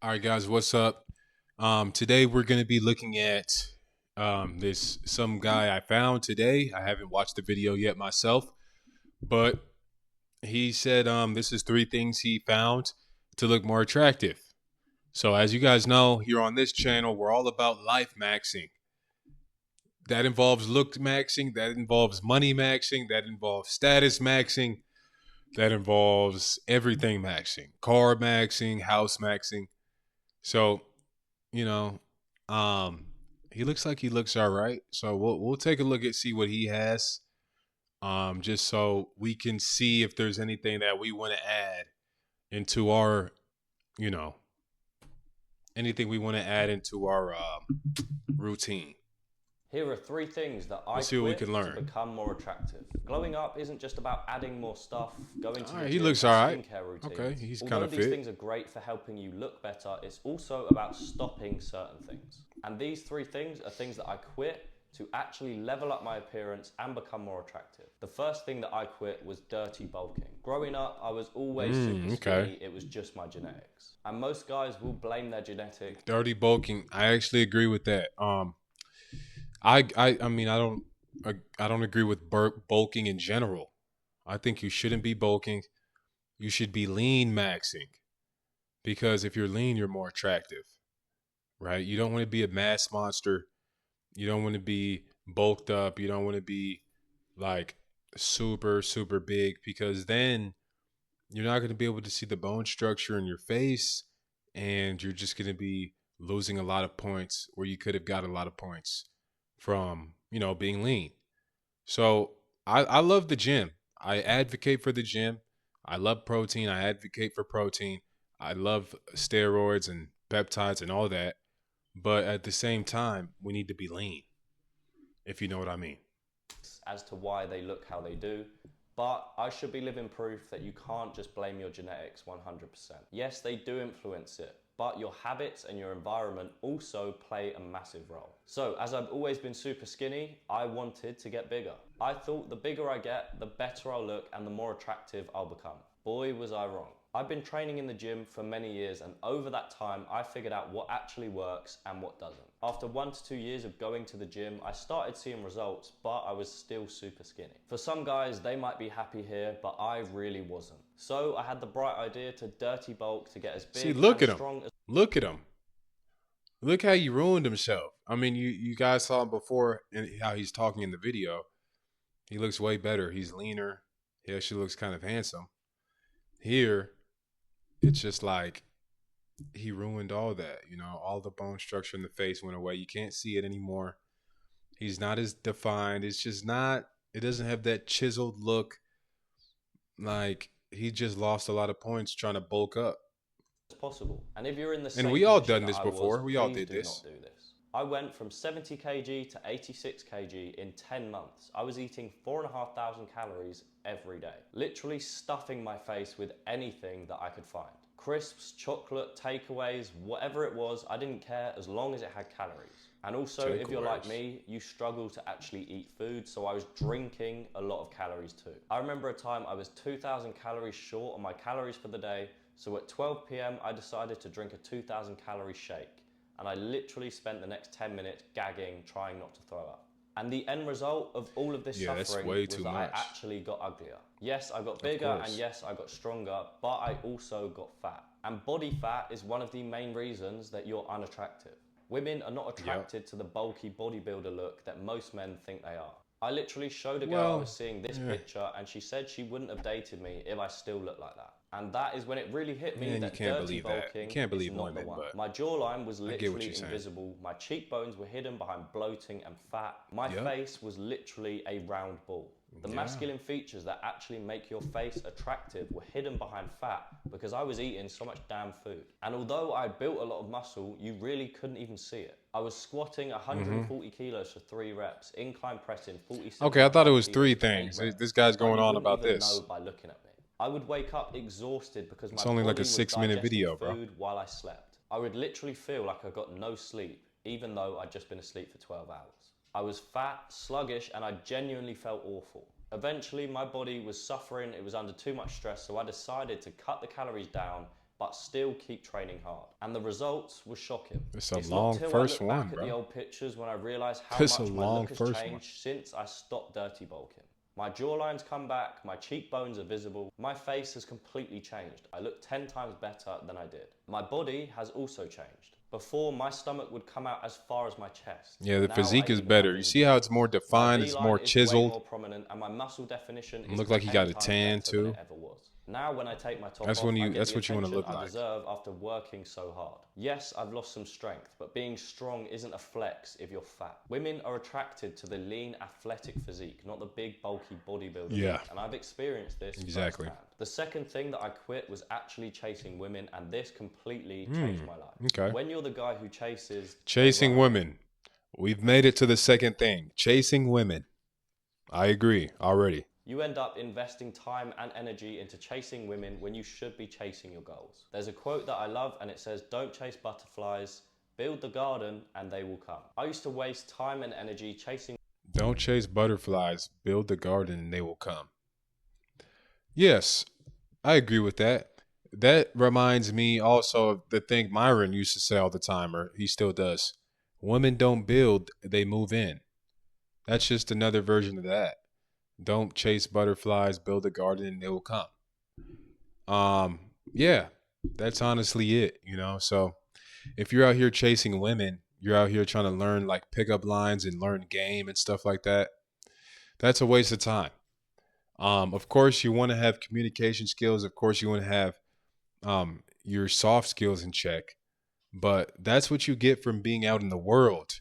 All right, guys, what's up? Today we're going to be looking at this some guy I found today. I haven't watched the video yet myself, but he said this is three things he found to look more attractive. So as you guys know, here on this channel, we're all about life maxing. That involves look maxing, that involves money maxing, that involves status maxing, that involves everything maxing, car maxing, house maxing. So you know, um, he looks like he looks all right. So we'll take a look at see what he has. Just so we can see if there's anything that we want to add into our, you know, anything we want to add into our routine. Here are three things that I Let's see what we can quit to learn. become more attractive. Glowing up isn't just about adding more stuff, going to All the right, he gym, looks and all right. skincare Okay, routines. he's kind Although of these fit. things are great for helping you look better, it's also about stopping certain things. And these three things are things that I quit to actually level up my appearance and become more attractive. The first thing that I quit was dirty bulking. Growing up, I was always super Okay. skinny, it was just my genetics. And most guys will blame their genetics. Dirty bulking. I actually agree with that. I mean, I don't agree with bulking in general. I think you shouldn't be bulking. You should be lean maxing because if you're lean, you're more attractive, right? You don't want to be a mass monster. You don't want to be bulked up. You don't want to be like super big because then you're not going to be able to see the bone structure in your face and you're just going to be losing a lot of points where you could have got a lot of points from, being lean. So I love the gym. I advocate for the gym. I love protein. I advocate for protein. I love steroids and peptides and all that. But at the same time, we need to be lean, if you know what I mean. As to why they look how they do. But I should be living proof that you can't just blame your genetics 100%. Yes, they do influence it, but your habits and your environment also play a massive role. So, as I've always been super skinny, I wanted to get bigger. I thought the bigger I get, the better I'll look and the more attractive I'll become. Boy, was I wrong. I've been training in the gym for many years, and over that time, I figured out what actually works and what doesn't. After 1 to 2 years of going to the gym, I started seeing results, but I was still super skinny. For some guys, they might be happy here, but I really wasn't. So I had the bright idea to dirty bulk to get as See, big look and at him. strong as. Look at him. Look how he ruined himself. I mean, you guys saw him before and how he's talking in the video. He looks way better. He's leaner. He actually looks kind of handsome. Here, it's just like he ruined all that. All the bone structure in the face went away. You can't see it anymore. He's not as defined. It's just not. It doesn't have that chiseled look. Like he just lost a lot of points trying to bulk up. Possible. And if you're in the And same we all position done that this I was, before. We all please did do this. not do this. I went from 70 kg to 86 kg in 10 months. I was eating 4,500 calories every day, literally stuffing my face with anything that I could find. Crisps, chocolate, takeaways, whatever it was, I didn't care as long as it had calories. And also, if you're like Takeaways. me, you struggle to actually eat food, so I was drinking a lot of calories too. I remember a time I was 2,000 calories short on my calories for the day, so at 12 p.m. I decided to drink a 2,000 calorie shake, and I literally spent the next 10 minutes gagging, trying not to throw up. And the end result of all of this Yeah, that's suffering way was too that I much. actually got uglier. Yes, I got Of bigger, and course. yes, I got stronger, but I also got fat. And body fat is one of the main reasons that you're unattractive. Women are not Yep. attracted to the bulky bodybuilder look that most men think they are. I literally showed a girl I Well, was seeing this yeah. picture, and she said she wouldn't have dated me if I still looked like that. And that is when it really hit me And you that can't dirty believe that. You bulking can't is believe not the women, one. but My jawline was I get what you're literally saying. invisible, my cheekbones were hidden behind bloating and fat, my Yep. face was literally a round ball. The Yeah. masculine features that actually make your face attractive were hidden behind fat because I was eating so much damn food. And although I built a lot of muscle, you really couldn't even see it. I was squatting Hmm. 140 kilos for 3 reps, incline pressing Okay, I thought it 47.5 was three kilos for 8 things. This reps, guy's but going you on wouldn't about even know this. by looking at me. I would wake up exhausted because It's my only like a body was 6 minute digesting video, bro. food while I slept. I would literally feel like I got no sleep, even though I'd just been asleep for 12 hours. I was fat, sluggish, and I genuinely felt awful. Eventually, my body was suffering, it was under too much stress, so I decided to cut the calories down but still keep training hard. And the results were shocking. It's a It's not long till I first look back one, at the bro. old pictures when I realize how It's a much my long look has first one. changed since I stopped dirty bulking. My jawline's come back, my cheekbones are visible, my face has completely changed. I look 10 times better than I did. My body has also changed. Before, my stomach would come out as far as my chest. Yeah, the Now I physique is even have better. You see how it's injuries. more My defined, it's V-line more is way chiseled. more prominent and my muscle definition It is look like he 10 got a times tan better than it too. ever was. Now when I take my top That's off, when I you get that's the what you want to attention look I like. deserve after working so hard. Yes, I've lost some strength, but being strong isn't a flex if you're fat. Women are attracted to the lean, athletic physique, not the big, bulky bodybuilder Yeah. look, and I've experienced this Exactly. firsthand. The second thing that I quit was actually chasing women, and this completely changed my life. Okay. When you're the guy who chases, they Chasing run. women. We've made it to the second thing. Chasing women. I agree already. You end up investing time and energy into chasing women when you should be chasing your goals. There's a quote that I love and it says, "Don't chase butterflies, build the garden and they will come." I used to waste time and energy chasing. Don't chase butterflies. Build the garden and they will come. Yes, I agree with that. That reminds me also of the thing Myron used to say all the time, or he still does. Women don't build, they move in. That's just another version of that. Don't chase butterflies, build a garden and they will come. Um, yeah, that's honestly it, you know. So if you're out here chasing women, you're out here trying to learn like pickup lines and learn game and stuff like that. That's a waste of time. Of course, you want to have communication skills. Of course, you want to have your soft skills in check. But that's what you get from being out in the world.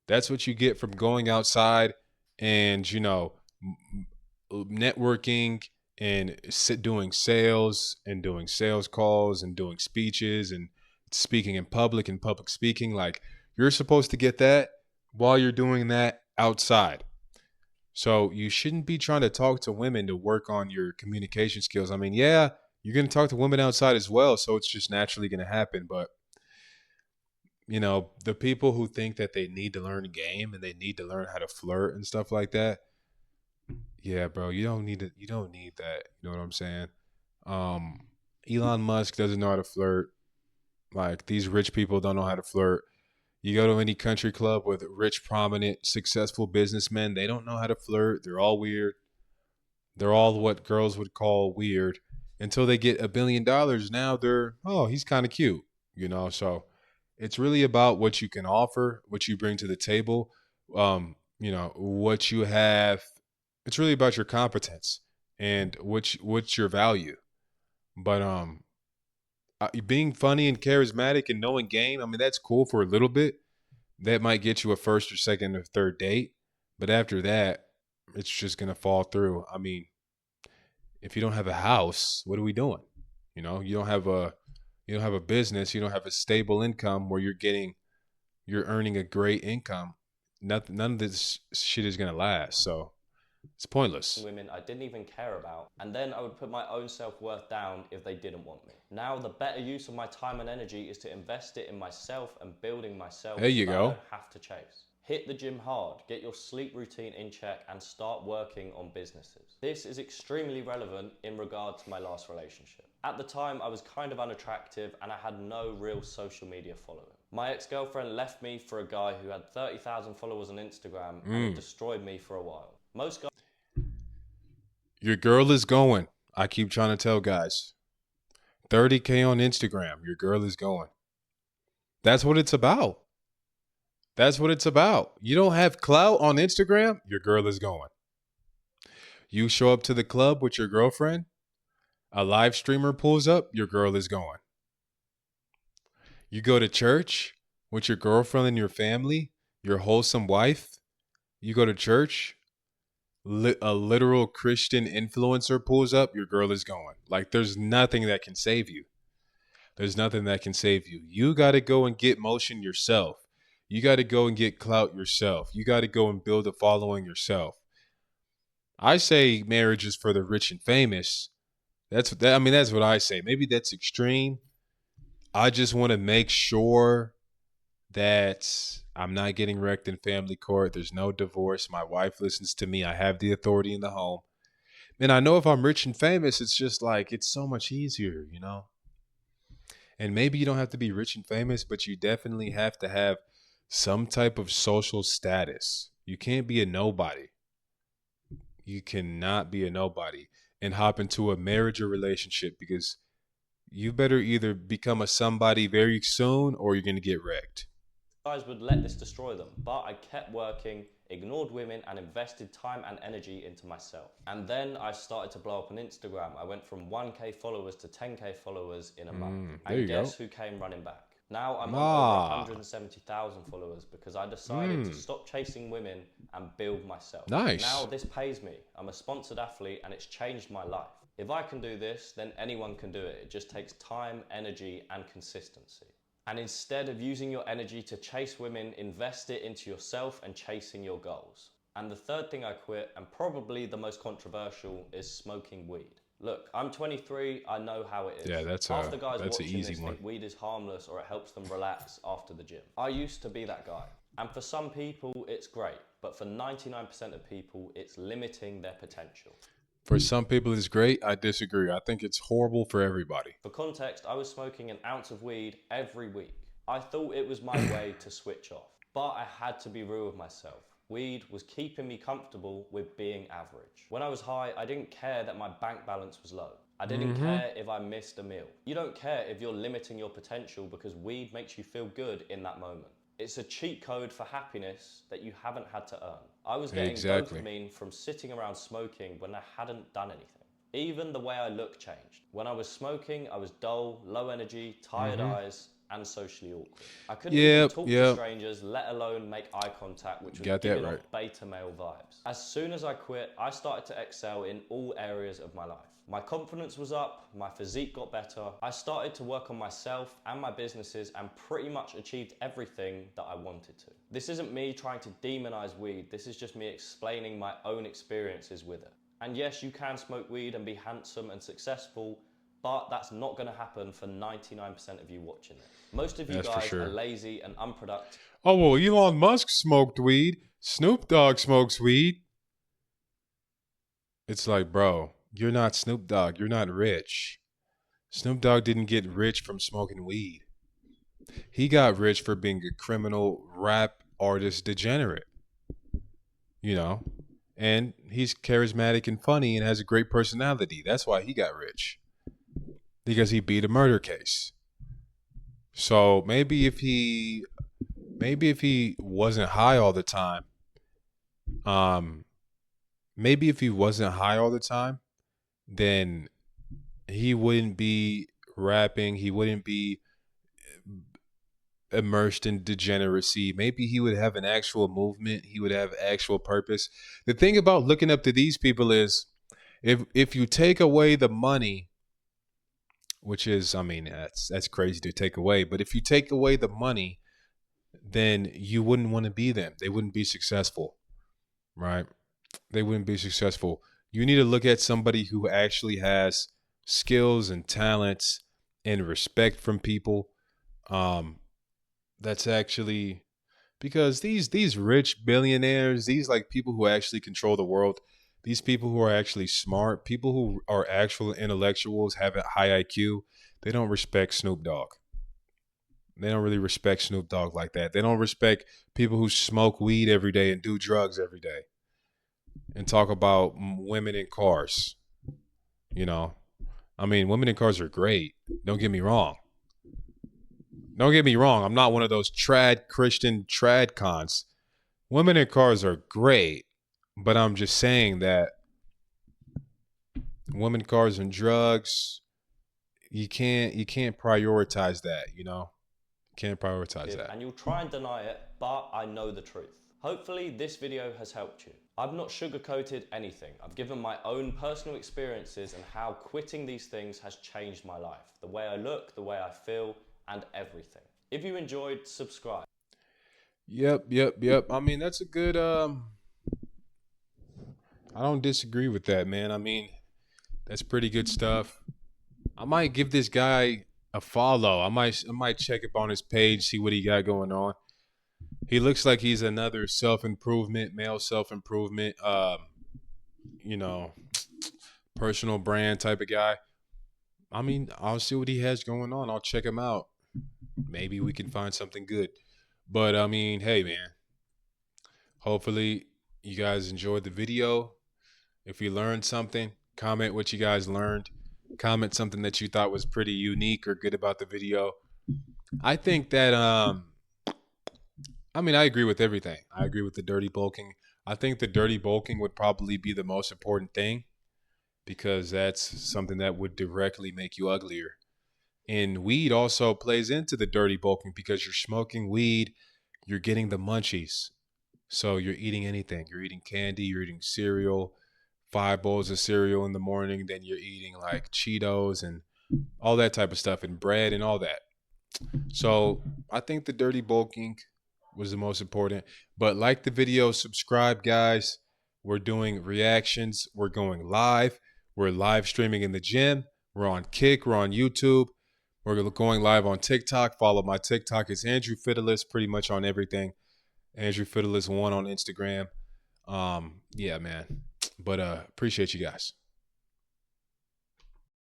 That's what you get from going outside and, networking and doing sales and doing sales calls and doing speeches and speaking in public and public speaking. Like, you're supposed to get that while you're doing that outside. So you shouldn't be trying to talk to women to work on your communication skills. I mean, yeah, you're going to talk to women outside as well, so it's just naturally going to happen. But the people who think that they need to learn a game and they need to learn how to flirt and stuff like that, yeah, bro, you don't need it. You don't need that. You know what I'm saying? Um, Elon Musk doesn't know how to flirt. Like, these rich people don't know how to flirt. You go to any country club with rich, prominent, successful businessmen, they don't know how to flirt. They're all weird. They're all what girls would call weird until they get $1 billion. Now oh, he's kind of cute, So it's really about what you can offer, what you bring to the table, what you have. It's really about your competence and what's your value. But being funny and charismatic and knowing game, I mean, that's cool for a little bit. That might get you a first or second or third date, but after that, it's just gonna fall through. I mean, if you don't have a house, what are we doing? You don't have a business, you don't have a stable income where you're earning a great income. None of this shit is gonna last. So it's pointless. Women I didn't even care about, and then I would put my own self-worth down if they didn't want me. Now the better use of my time and energy is to invest it in myself and building myself There so you that I go. don't have to chase. Hit the gym hard, get your sleep routine in check, and start working on businesses. This is extremely relevant in regard to my last relationship. At the time, I was kind of unattractive and I had no real social media following. My ex-girlfriend left me for a guy who had 30,000 followers on Instagram and it destroyed me for a while. Most guys Your girl is going. I keep trying to tell guys. 30K on Instagram. Your girl is going. That's what it's about. That's what it's about. You don't have clout on Instagram, your girl is going. You show up to the club with your girlfriend, a live streamer pulls up, your girl is going. You go to church with your girlfriend and your family, your wholesome wife. You go to church, a literal Christian influencer pulls up, your girl is going. Like, there's nothing that can save you. There's nothing that can save you. You got to go and get motion yourself. You got to go and get clout yourself. You got to go and build a following yourself. I say marriage is for the rich and famous. That's what I say. Maybe that's extreme. I just want to make sure that I'm not getting wrecked in family court. There's no divorce. My wife listens to me. I have the authority in the home. And I know if I'm rich and famous, it's just like, it's so much easier, And maybe you don't have to be rich and famous, but you definitely have to have some type of social status. You can't be a nobody. You cannot be a nobody and hop into a marriage or relationship, because you better either become a somebody very soon or you're going to get wrecked. Guys would let this destroy them, but I kept working, ignored women, and invested time and energy into myself. And then I started to blow up on Instagram. I went from 1K followers to 10K followers in a month. There And you go. guess who came running back? Now I'm on over Ah, 170,000 followers because I decided to stop chasing women and build myself. Now nice. this pays me. I'm a sponsored athlete and it's changed my life. If I can do this, then anyone can do it. It just takes time, energy, and consistency. And instead of using your energy to chase women, invest it into yourself and chasing your goals. And the third thing I quit, and probably the most controversial, is smoking weed. Look, I'm 23, I know how it Yeah, is. that's Half a the guys that's an watching easy this one. think weed is harmless or it helps them relax after the gym. I used to be that guy. And for some people, it's great. But for 99% of people, it's limiting their potential. For some people, it's great. I disagree. I think it's horrible for everybody. For context, I was smoking an ounce of weed every week. I thought it was my way to switch off, but I had to be real with myself. Weed was keeping me comfortable with being average. When I was high, I didn't care that my bank balance was low. I didn't care if I missed a meal. You don't care if you're limiting your potential because weed makes you feel good in that moment. It's a cheat code for happiness that you haven't had to earn. I was getting Exactly. dopamine from sitting around smoking when I hadn't done anything. Even the way I look changed. When I was smoking, I was dull, low energy, tired eyes, and socially awkward. I couldn't even Yep, talk to yep. strangers, let alone make eye contact, which was Got that giving off right. beta male vibes. As soon as I quit, I started to excel in all areas of my life. My confidence was up, my physique got better, I started to work on myself and my businesses and pretty much achieved everything that I wanted to. This isn't me trying to demonize weed, this is just me explaining my own experiences with it. And yes, you can smoke weed and be handsome and successful, but that's not going to happen for 99% of you watching it. Most of you That's for guys are sure. lazy and unproductive. Oh, well, Elon Musk smoked weed. Snoop Dogg smokes weed. It's like, bro, you're not Snoop Dogg. You're not rich. Snoop Dogg didn't get rich from smoking weed. He got rich for being a criminal rap artist degenerate, you know? And he's charismatic and funny and has a great personality. That's why he got rich, because he beat a murder case. So maybe if he wasn't high all the time, um, maybe if he wasn't high all the time, then he wouldn't be rapping. He wouldn't be immersed in degeneracy. Maybe he would have an actual movement. He would have actual purpose. The thing about looking up to these people is, if you take away the money, which is, I mean, that's crazy to take away, but if you take away the money, then you wouldn't want to be them. They wouldn't be successful, right? They wouldn't be successful. You need to look at somebody who actually has skills and talents and respect from people. Um, that's actually, because these rich billionaires, these like people who actually control the world, these people who are actually smart, people who are actual intellectuals, have a high IQ, they don't respect Snoop Dogg. They don't really respect Snoop Dogg like that. They don't respect people who smoke weed every day and do drugs every day and talk about women in cars. You know, I mean, women in cars are great. Don't get me wrong. Don't get me wrong. I'm not one of those trad Christian trad cons. Women in cars are great, but I'm just saying that women, cars, and drugs, you can't prioritize that. Can't prioritize that. And you'll try and deny it, but I know the truth. Hopefully this video has helped you. I've not sugarcoated anything. I've given my own personal experiences and how quitting these things has changed my life. The way I look, the way I feel, and everything. If you enjoyed, subscribe. Yep. I mean, that's a good. I don't disagree with that, man. I mean, that's pretty good stuff. I might give this guy a follow. I might check up on his page, see what he got going on. He looks like he's another self-improvement, male self-improvement, you know, personal brand type of guy. I mean, I'll see what he has going on. I'll check him out. Maybe we can find something good. But I mean, hey man, hopefully you guys enjoyed the video. If you learned something, comment what you guys learned. Comment something that you thought was pretty unique or good about the video. I think that I mean, I agree with everything. I agree with the dirty bulking. I think the dirty bulking would probably be the most important thing because that's something that would directly make you uglier. And weed also plays into the dirty bulking because you're smoking weed, you're getting the munchies. So you're eating anything. You're eating candy, you're eating cereal, 5 bowls of cereal in the morning, then you're eating like Cheetos and all that type of stuff and bread and all that. So I think the dirty bulking was the most important. But like the video, subscribe, guys. We're doing reactions. We're going live. We're live streaming in the gym. We're on Kick. We're on YouTube. We're going live on TikTok. Follow my TikTok. It's Andrew Fidelis, pretty much on everything. Andrew Fidelis1 on Instagram. Yeah, man. But appreciate you guys.